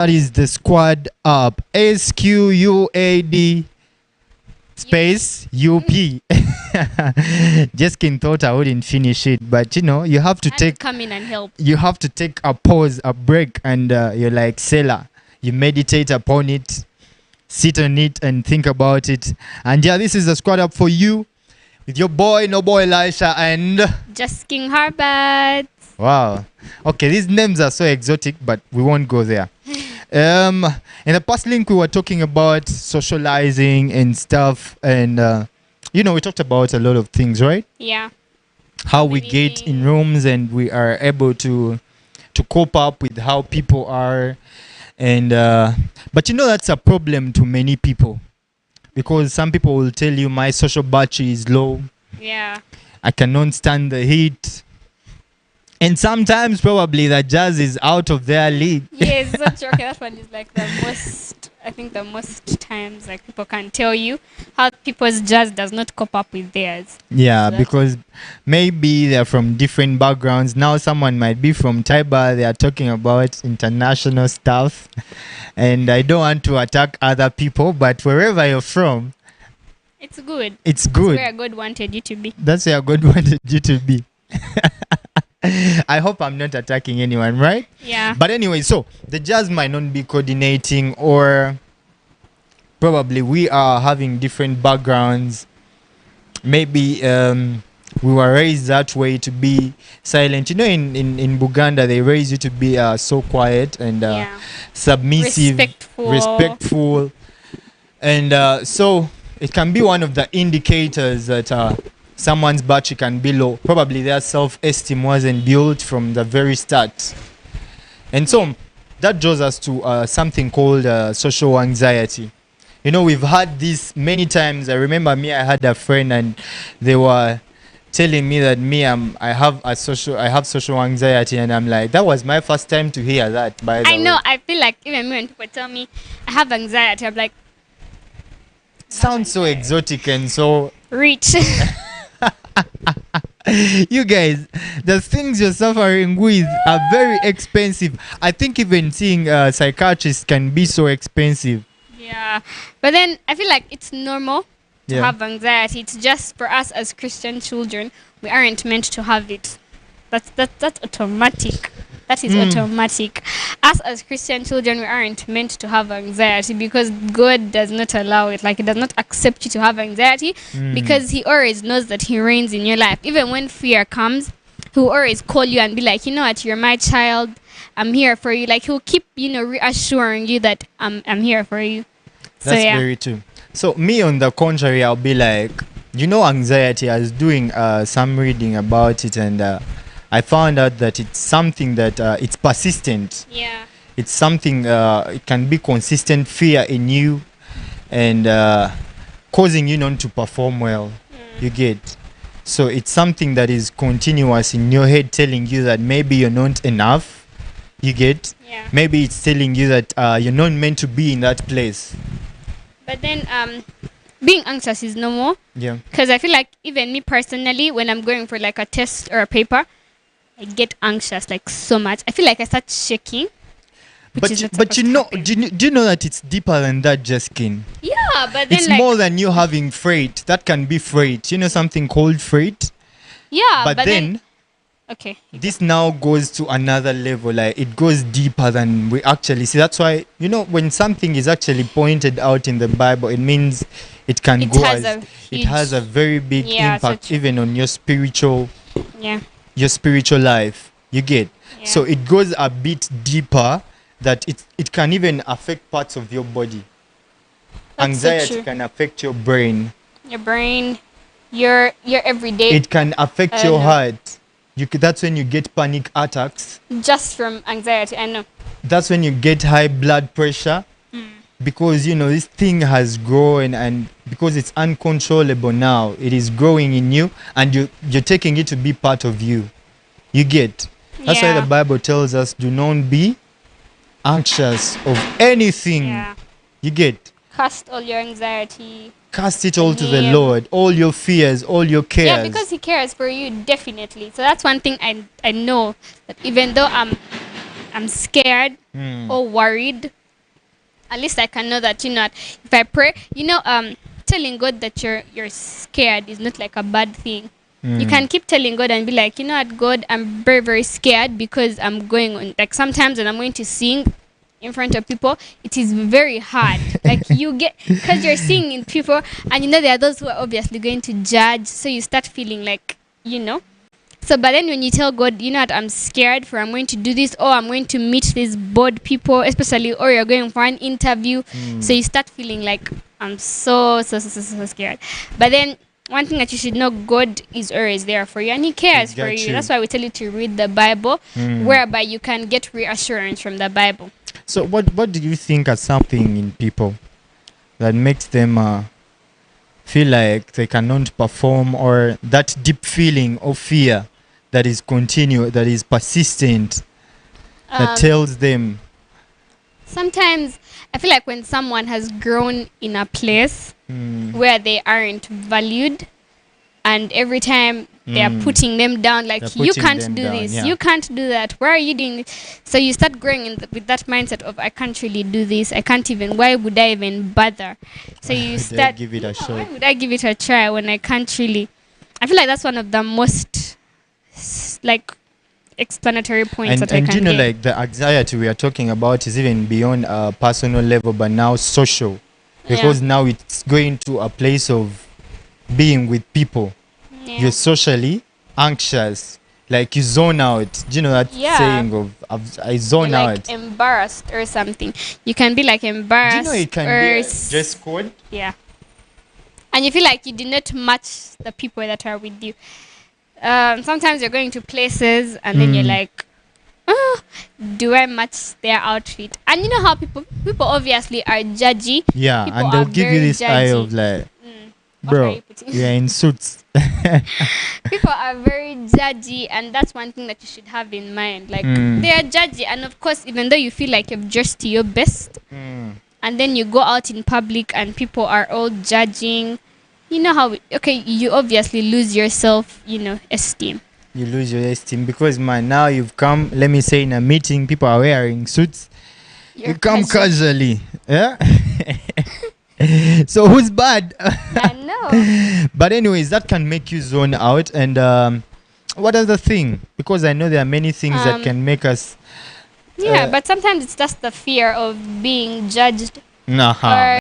That is the squad up. SQUAD space UP. Jesking thought I wouldn't finish it, but you have to take come in and help. You have to take a pause, a break, and you're like Selah. You meditate upon it, sit on it, and think about it. And yeah, this is the squad up for you with your boy, no boy Elisha and Jesking Herberts. Wow. Okay, these names are so exotic, but we won't go there. In the past link, we were talking about socializing and stuff, and we talked about a lot of things, right? Yeah. How we get in rooms and we are able to cope up with how people are, and but that's a problem to many people, because some people will tell you my social battery is low. Yeah. I cannot stand the heat. And sometimes probably the jazz is out of their league. Yes, so true. Okay, that one is like the most times like people can tell you how people's jazz does not cope up with theirs. Yeah, So because maybe they're from different backgrounds. Now someone might be from Taiba. They are talking about international stuff. And I don't want to attack other people, but wherever you're from, it's good. it's good. That's where God wanted you to be. That's where God wanted you to be. I hope I'm not attacking anyone, right? Yeah. But anyway, so the jazz might not be coordinating, or probably we are having different backgrounds. Maybe we were raised that way to be silent. In Buganda, they raise you to be so quiet and submissive, respectful. And so it can be one of the indicators that someone's battery can be low. Probably their self-esteem wasn't built from the very start. And so that draws us to something called social anxiety. We've had this many times. I remember I had a friend and they were telling me that I have social anxiety, and I'm like, that was my first time to hear that, by the way. I know. I feel like even when people tell me I have anxiety, I'm like, sounds so exotic and so rich. You guys, the things you're suffering with are very expensive. I think even seeing a psychiatrist can be so expensive. Yeah, but then I feel like it's normal to Yeah. have anxiety. It's just for us as Christian children, we aren't meant to have it. That's automatic. That is automatic. Us as Christian children, we aren't meant to have anxiety because God does not allow it. Like, He does not accept you to have anxiety because He always knows that He reigns in your life. Even when fear comes, He will always call you and be like, you know what, you're my child. I'm here for you. Like, He'll keep, reassuring you that I'm here for you. That's very true. So me, on the contrary, I'll be like, anxiety. I was doing some reading about it, and I found out that it's something that it's persistent. Yeah. It's something, it can be consistent fear in you and causing you not to perform well. You get. So it's something that is continuous in your head, telling you that maybe you're not enough. You get. Yeah. Maybe it's telling you that you're not meant to be in that place. But then being anxious is normal. Yeah. Because I feel like even me personally, when I'm going for like a test or a paper, I get anxious like so much. I feel like I start shaking. But do you know that it's deeper than that, Jesking? Yeah, but then It's more than you having freight. That can be freight. You know something called freight? Yeah, But then okay. this now goes to another level. Like, it goes deeper than we actually see. That's why, when something is actually pointed out in the Bible, it means it can It go has as a it has a very big impact, so even on your spiritual life. You get. Yeah. So it goes a bit deeper, that it can even affect parts of your body. That's so Anxiety true. can affect your brain. Your brain, your everyday, It can affect your heart. That's when you get panic attacks. just from anxiety. I know. That's when you get high blood pressure, because this thing has grown, and because it's uncontrollable now, it is growing in you, and you're taking it to be part of you. You get. That's why the Bible tells us, do not be anxious of anything. Yeah. You get. Cast all your anxiety. Cast it all to the Him. Lord, all your fears, all your cares. Yeah, because He cares for you, definitely. So that's one thing I know, that even though I'm I'm scared or worried, at least I can know that, if I pray, telling God that you're scared is not like a bad thing. You can keep telling God and be like, you know what, God, I'm very, very scared because I'm going on. Like sometimes when I'm going to sing in front of people, it is very hard. Like you get, because you're singing in people and there are those who are obviously going to judge. So you start feeling like, So, but then when you tell God, you know what, I'm scared for I'm going to do this, or I'm going to meet these bored people, especially, or you're going for an interview. So you start feeling like, I'm so scared. But then one thing that you should know, God is always there for you and He cares for you. That's why we tell you to read the Bible, whereby you can get reassurance from the Bible. So what do you think are something in people that makes them feel like they cannot perform, or that deep feeling of fear that is continuous, that is persistent, that tells them? Sometimes I feel like when someone has grown in a place where they aren't valued, and every time they are putting them down, like, you can't do this, you can't do that, why are you doing it? So you start growing with that mindset of, I can't really do this, I can't even, why would I even bother? So you start, give it a shot. why would I give it a try when I can't really? I feel like that's one of the most explanatory points that I can get. Like the anxiety we are talking about is even beyond a personal level, but now social, because now it's going to a place of being with people. You're socially anxious, like you zone out. Do you know that saying of I zone out? Like embarrassed or something. You can be like embarrassed. Do you know it can be a dress code? Yeah. And you feel like you do not match the people that are with you. Sometimes you're going to places and then you're like, do I match their outfit? And you know how people obviously are judgy. Yeah, people and they'll give you this eye of like, bro, you're in suits. People are very judgy, and that's one thing that you should have in mind. Like, they are judgy, and of course, even though you feel like you've dressed to your best, and then you go out in public and people are all judging, you know how, you obviously lose your self, esteem. You lose your esteem because, man, now you've come, let me say, in a meeting, people are wearing suits. You come casually. Yeah? So who's bad? I know. But anyways, that can make you zone out. And what other thing? Because I know there are many things that can make us... but sometimes it's just the fear of being judged. Or